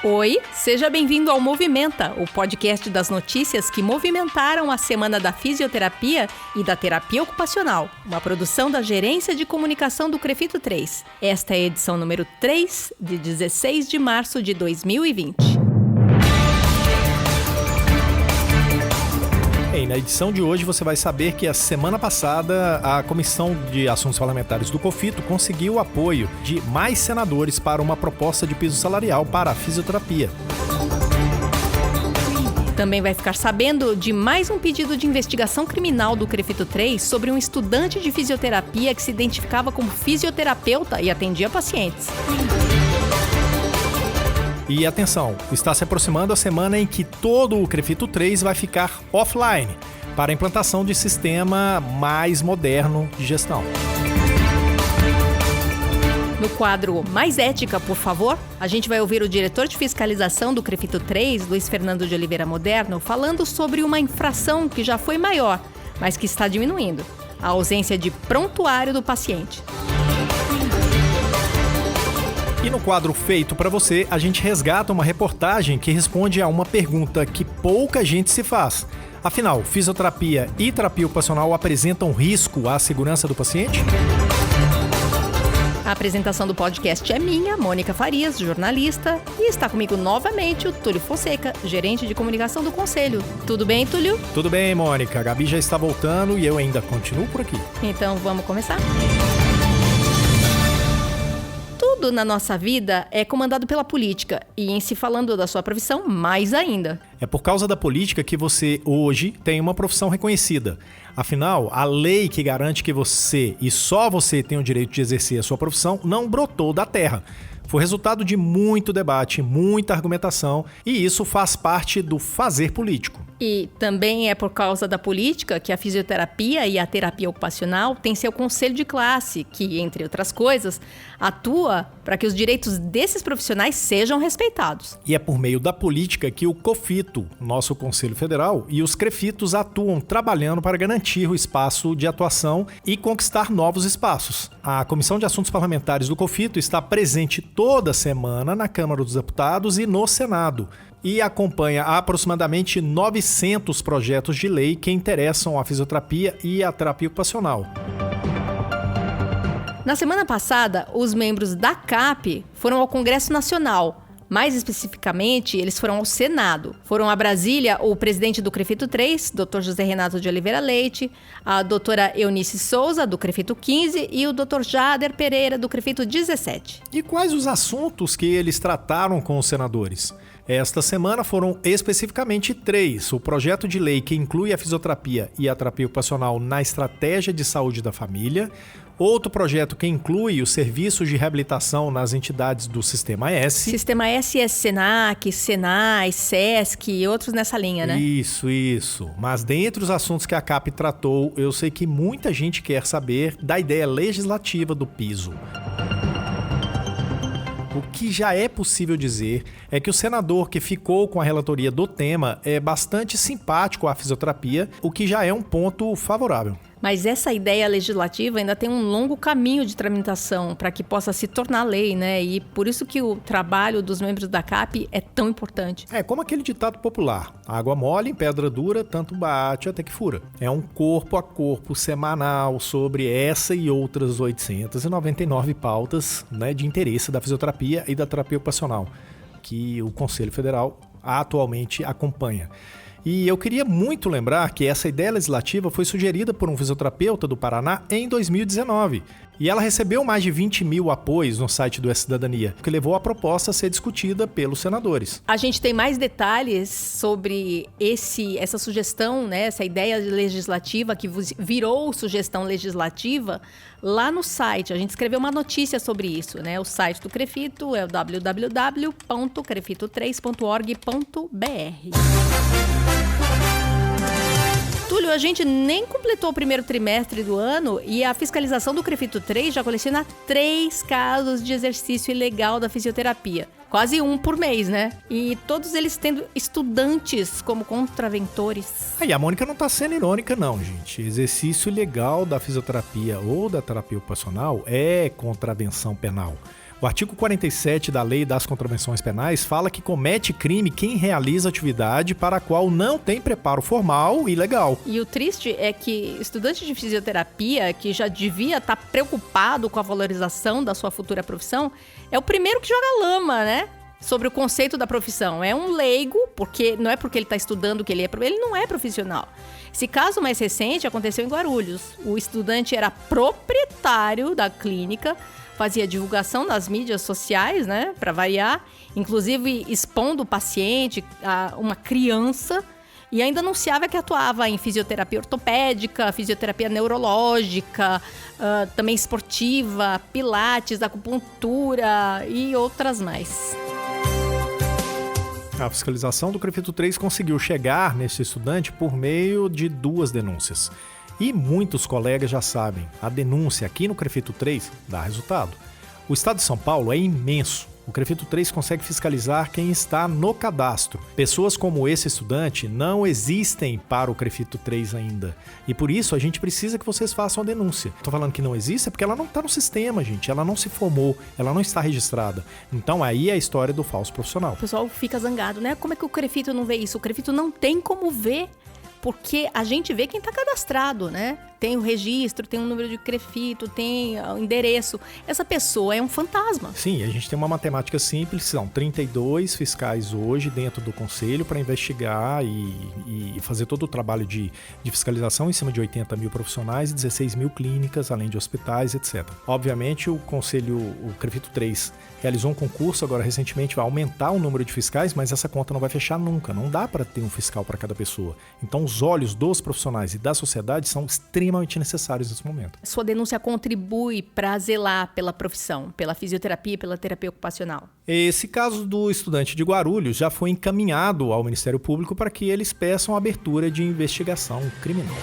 Oi, seja bem-vindo ao Movimenta, o podcast das notícias que movimentaram a Semana da Fisioterapia e da Terapia Ocupacional, uma produção da Gerência de Comunicação do CREFITO 3. Esta é a edição número 3, de 16 de março de 2020. Na edição de hoje você vai saber que a semana passada a Comissão de Assuntos Parlamentares do COFITO conseguiu o apoio de mais senadores para uma proposta de piso salarial para a fisioterapia. Também vai ficar sabendo de mais um pedido de investigação criminal do CREFITO 3 sobre um estudante de fisioterapia que se identificava como fisioterapeuta e atendia pacientes. E atenção, está se aproximando a semana em que todo o CREFITO 3 vai ficar offline para a implantação de sistema mais moderno de gestão. No quadro Mais Ética, por favor, a gente vai ouvir o diretor de fiscalização do CREFITO 3, Luiz Fernando de Oliveira Moderno, falando sobre uma infração que já foi maior, mas que está diminuindo: a ausência de prontuário do paciente. E no quadro Feito para Você, a gente resgata uma reportagem que responde a uma pergunta que pouca gente se faz. Afinal, fisioterapia e terapia ocupacional apresentam risco à segurança do paciente? A apresentação do podcast é minha, Mônica Farias, jornalista, e está comigo novamente o Túlio Fonseca, gerente de comunicação do Conselho. Tudo bem, Túlio? Tudo bem, Mônica. A Gabi já está voltando e eu ainda continuo por aqui. Então, vamos começar? Tudo na nossa vida é comandado pela política e, em se falando da sua profissão, mais ainda. É por causa da política que você hoje tem uma profissão reconhecida. Afinal, a lei que garante que você e só você tem o direito de exercer a sua profissão não brotou da terra. Foi resultado de muito debate, muita argumentação, e isso faz parte do fazer político. E também é por causa da política que a fisioterapia e a terapia ocupacional têm seu conselho de classe, que, entre outras coisas, atua para que os direitos desses profissionais sejam respeitados. E é por meio da política que o COFITO, nosso Conselho Federal, e os CREFITOs atuam trabalhando para garantir o espaço de atuação e conquistar novos espaços. A Comissão de Assuntos Parlamentares do COFITO está presente toda semana na Câmara dos Deputados e no Senado, e acompanha aproximadamente 900 projetos de lei que interessam a fisioterapia e a terapia ocupacional. Na semana passada, os membros da CAP foram ao Congresso Nacional. Mais especificamente, eles foram ao Senado. Foram a Brasília o presidente do CREFITO 3, Dr. José Renato de Oliveira Leite, a doutora Eunice Souza, do CREFITO 15, e o Dr. Jader Pereira, do CREFITO 17. E quais os assuntos que eles trataram com os senadores? Esta semana foram especificamente 3. O projeto de lei que inclui a fisioterapia e a terapia ocupacional na estratégia de saúde da família. Outro projeto que inclui os serviços de reabilitação nas entidades do Sistema S. Sistema S é Senac, Senai, Sesc e outros nessa linha, né? Isso. Mas dentre os assuntos que a CAP tratou, eu sei que muita gente quer saber da ideia legislativa do piso. O que já é possível dizer é que o senador que ficou com a relatoria do tema é bastante simpático à fisioterapia, o que já é um ponto favorável. Mas essa ideia legislativa ainda tem um longo caminho de tramitação para que possa se tornar lei, né? E por isso que o trabalho dos membros da CAP é tão importante. É como aquele ditado popular: água mole em pedra dura, tanto bate até que fura. É um corpo a corpo semanal sobre essa e outras 899 pautas, né, de interesse da fisioterapia e da terapia ocupacional, que o Conselho Federal atualmente acompanha. E eu queria muito lembrar que essa ideia legislativa foi sugerida por um fisioterapeuta do Paraná em 2019. E ela recebeu mais de 20 mil apoios no site do E-Cidadania, que levou a proposta a ser discutida pelos senadores. A gente tem mais detalhes sobre essa sugestão, né, essa ideia legislativa que virou sugestão legislativa lá no site. A gente escreveu uma notícia sobre isso, né? O site do CREFITO é o www.crefito3.org.br. Túlio, a gente nem completou o primeiro trimestre do ano e a fiscalização do CREFITO 3 já coleciona 3 casos de exercício ilegal da fisioterapia. Quase um por mês, né? E todos eles tendo estudantes como contraventores. Aí a Mônica não tá sendo irônica não, gente. Exercício ilegal da fisioterapia ou da terapia ocupacional é contravenção penal. O artigo 47 da Lei das Contravenções Penais fala que comete crime quem realiza atividade para a qual não tem preparo formal e legal. E o triste é que estudante de fisioterapia, que já devia estar preocupado com a valorização da sua futura profissão, é o primeiro que joga lama, né? Sobre o conceito da profissão. É um leigo, porque não é porque ele está estudando que ele não é profissional. Esse caso mais recente aconteceu em Guarulhos. O estudante era proprietário da clínica, fazia divulgação nas mídias sociais, né, para variar, inclusive expondo o paciente a uma criança, e ainda anunciava que atuava em fisioterapia ortopédica, fisioterapia neurológica, também esportiva, pilates, acupuntura e outras mais. A fiscalização do CREFITO 3 conseguiu chegar nesse estudante por meio de 2 denúncias. E muitos colegas já sabem, a denúncia aqui no CREFITO 3 dá resultado. O estado de São Paulo é imenso. O CREFITO 3 consegue fiscalizar quem está no cadastro. Pessoas como esse estudante não existem para o CREFITO 3 ainda. E por isso a gente precisa que vocês façam a denúncia. Estou falando que não existe é porque ela não está no sistema, gente. Ela não se formou, ela não está registrada. Então aí é a história do falso profissional. O pessoal fica zangado, né? Como é que o CREFITO não vê isso? O CREFITO não tem como ver, porque a gente vê quem está cadastrado, né? Tem o registro, tem um número de CREFITO, tem o endereço. Essa pessoa é um fantasma. Sim, a gente tem uma matemática simples, são 32 fiscais hoje dentro do conselho para investigar e fazer todo o trabalho de fiscalização em cima de 80 mil profissionais e 16 mil clínicas, além de hospitais, etc. Obviamente, o CREFITO 3 realizou um concurso agora recentemente, vai aumentar o número de fiscais, mas essa conta não vai fechar nunca, não dá para ter um fiscal para cada pessoa. Então, os olhos dos profissionais e da sociedade são extremamente necessários nesse momento. Sua denúncia contribui para zelar pela profissão, pela fisioterapia e pela terapia ocupacional. Esse caso do estudante de Guarulhos já foi encaminhado ao Ministério Público para que eles peçam a abertura de investigação criminal.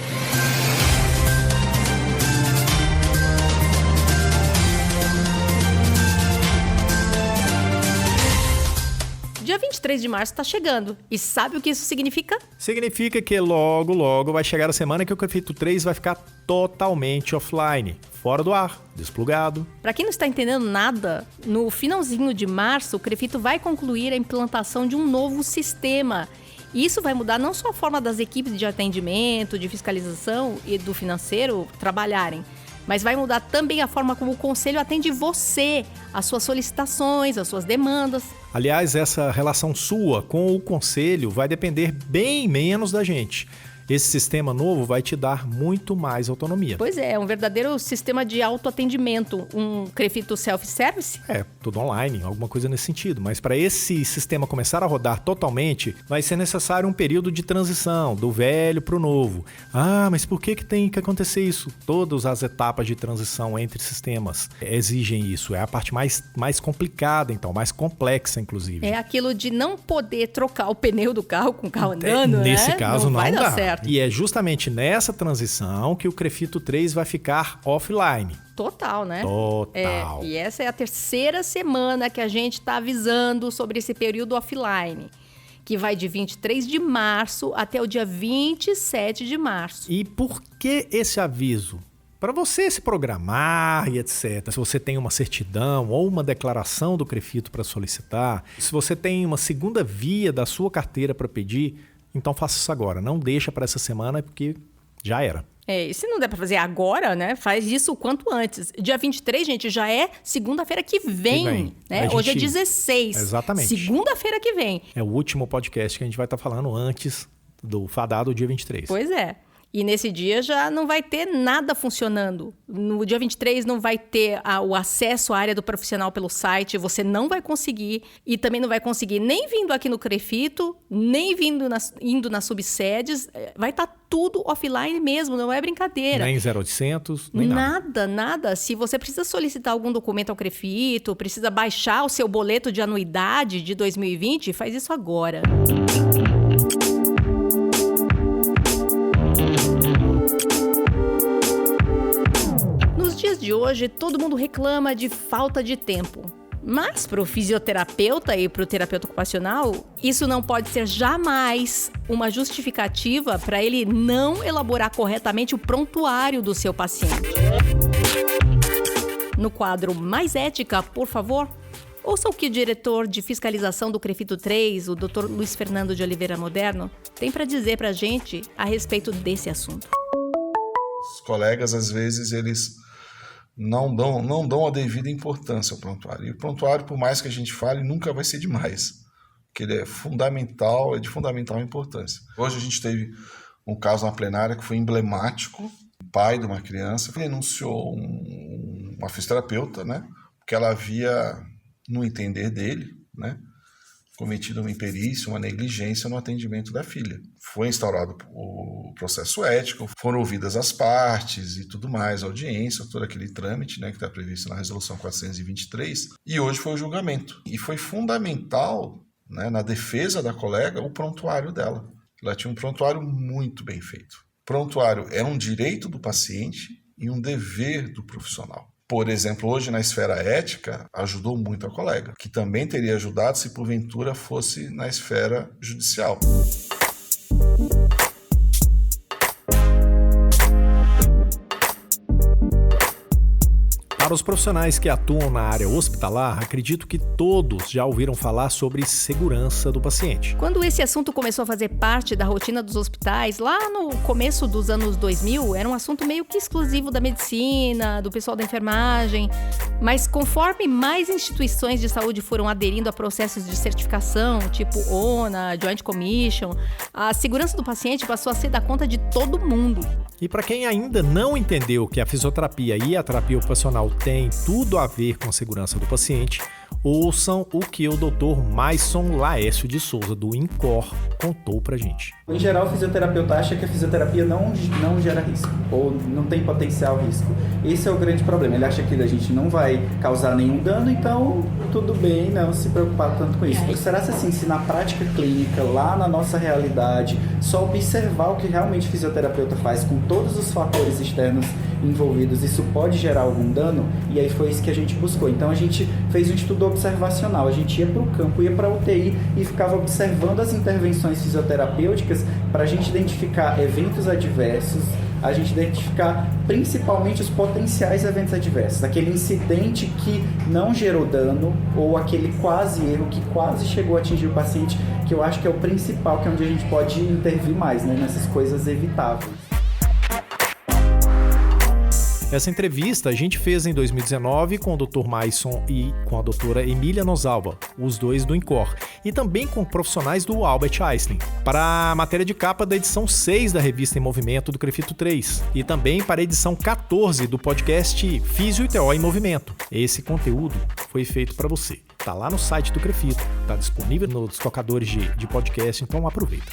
Dia 23 de março está chegando. E sabe o que isso significa? Significa que logo vai chegar a semana que o CREFITO 3 vai ficar totalmente offline, fora do ar, desplugado. Para quem não está entendendo nada, no finalzinho de março, o CREFITO vai concluir a implantação de um novo sistema. E isso vai mudar não só a forma das equipes de atendimento, de fiscalização e do financeiro trabalharem, mas vai mudar também a forma como o Conselho atende você, as suas solicitações, as suas demandas. Aliás, essa relação sua com o Conselho vai depender bem menos da gente. Esse sistema novo vai te dar muito mais autonomia. Pois é um verdadeiro sistema de autoatendimento, um CREFITO self-service? É, tudo online, alguma coisa nesse sentido. Mas para esse sistema começar a rodar totalmente, vai ser necessário um período de transição, do velho para o novo. Ah, mas por que tem que acontecer isso? Todas as etapas de transição entre sistemas exigem isso. É a parte mais complicada, então, mais complexa, inclusive. É aquilo de não poder trocar o pneu do carro com o carro andando, nesse caso, não vai dá. dar certo. E é justamente nessa transição que o CREFITO 3 vai ficar offline. Total, né? Total. E essa é a terceira semana que a gente está avisando sobre esse período offline, que vai de 23 de março até o dia 27 de março. E por que esse aviso? Para você se programar e etc. Se você tem uma certidão ou uma declaração do CREFITO para solicitar, se você tem uma segunda via da sua carteira para pedir, então faça isso agora. Não deixa para essa semana porque já era. E se não der para fazer agora, né? Faz isso o quanto antes. Dia 23, gente, já é segunda-feira que vem. Né? Hoje é 16. Exatamente. Segunda-feira que vem. É o último podcast que a gente vai estar falando antes do fadado dia 23. Pois é. E nesse dia já não vai ter nada funcionando. No dia 23 não vai ter o acesso à área do profissional pelo site, você não vai conseguir. E também não vai conseguir nem vindo aqui no CREFITO, nem indo nas subsedes. Vai estar tudo offline mesmo, não é brincadeira. Nem 0800, nem nada. Nada. Se você precisa solicitar algum documento ao CREFITO, precisa baixar o seu boleto de anuidade de 2020, faz isso agora. Nos dias de hoje, todo mundo reclama de falta de tempo. Mas para o fisioterapeuta e para o terapeuta ocupacional, isso não pode ser jamais uma justificativa para ele não elaborar corretamente o prontuário do seu paciente. No quadro Mais Ética, por favor, ouça o que o diretor de fiscalização do CREFITO 3, o Dr. Luiz Fernando de Oliveira Moderno, tem para dizer para a gente a respeito desse assunto. Os colegas, às vezes, eles não dão a devida importância ao prontuário. E o prontuário, por mais que a gente fale, nunca vai ser demais, porque ele é fundamental, é de fundamental importância. Hoje a gente teve um caso na plenária que foi emblemático. O pai de uma criança denunciou uma fisioterapeuta, né, porque ela havia, no entender dele, né, cometido uma imperícia, uma negligência no atendimento da filha. Foi instaurado o processo ético, foram ouvidas as partes e tudo mais, a audiência, todo aquele trâmite, né, que está previsto na Resolução 423, e hoje foi o julgamento. E foi fundamental, né, na defesa da colega, o prontuário dela. Ela tinha um prontuário muito bem feito. Prontuário é um direito do paciente e um dever do profissional. Por exemplo, hoje na esfera ética, ajudou muito a colega, que também teria ajudado se porventura fosse na esfera judicial. Para os profissionais que atuam na área hospitalar, acredito que todos já ouviram falar sobre segurança do paciente. Quando esse assunto começou a fazer parte da rotina dos hospitais, lá no começo dos anos 2000, era um assunto meio que exclusivo da medicina, do pessoal da enfermagem. Mas conforme mais instituições de saúde foram aderindo a processos de certificação, tipo ONA, Joint Commission, a segurança do paciente passou a ser da conta de todo mundo. E para quem ainda não entendeu que a fisioterapia e a terapia ocupacional têm tudo a ver com a segurança do paciente, ouçam o que o Dr. Maison Laércio de Souza, do INCOR, contou pra gente. Em geral, o fisioterapeuta acha que a fisioterapia não gera risco, ou não tem potencial risco. Esse é o grande problema. Ele acha que a gente não vai causar nenhum dano, então tudo bem, não se preocupar tanto com isso. Será assim, se na prática clínica, lá na nossa realidade, só observar o que realmente o fisioterapeuta faz com todos os fatores externos envolvidos, isso pode gerar algum dano? E aí foi isso que a gente buscou. Então a gente fez um estudo observacional, a gente ia para o campo, ia para a UTI e ficava observando as intervenções fisioterapêuticas para a gente identificar eventos adversos, a gente identificar principalmente os potenciais eventos adversos, aquele incidente que não gerou dano ou aquele quase erro que quase chegou a atingir o paciente, que eu acho que é o principal, que é onde a gente pode intervir mais, né, nessas coisas evitáveis. Essa entrevista a gente fez em 2019 com o Dr. Maison e com a doutora Emília Nosalva, os dois do INCOR, e também com profissionais do Albert Einstein, para a matéria de capa da edição 6 da revista Em Movimento do CREFITO 3, e também para a edição 14 do podcast Físio e TO em Movimento. Esse conteúdo foi feito para você. Tá lá no site do CREFITO, tá disponível nos tocadores de podcast, então aproveita.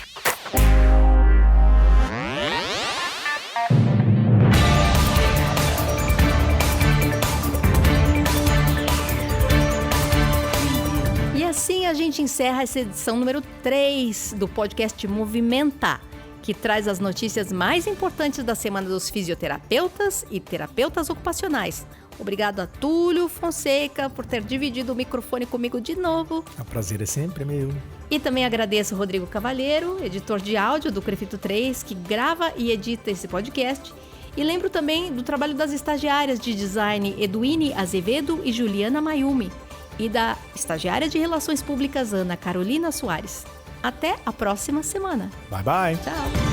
Assim a gente encerra essa edição número 3 do podcast Movimentar, que traz as notícias mais importantes da semana dos fisioterapeutas e terapeutas ocupacionais. Obrigado a Túlio Fonseca por ter dividido o microfone comigo de novo. O prazer é sempre meu. E também agradeço o Rodrigo Cavalheiro, editor de áudio do CREFITO 3, que grava e edita esse podcast. E lembro também do trabalho das estagiárias de design Eduine Azevedo e Juliana Mayumi, e da estagiária de Relações Públicas Ana Carolina Soares. Até a próxima semana. Bye, bye. Tchau.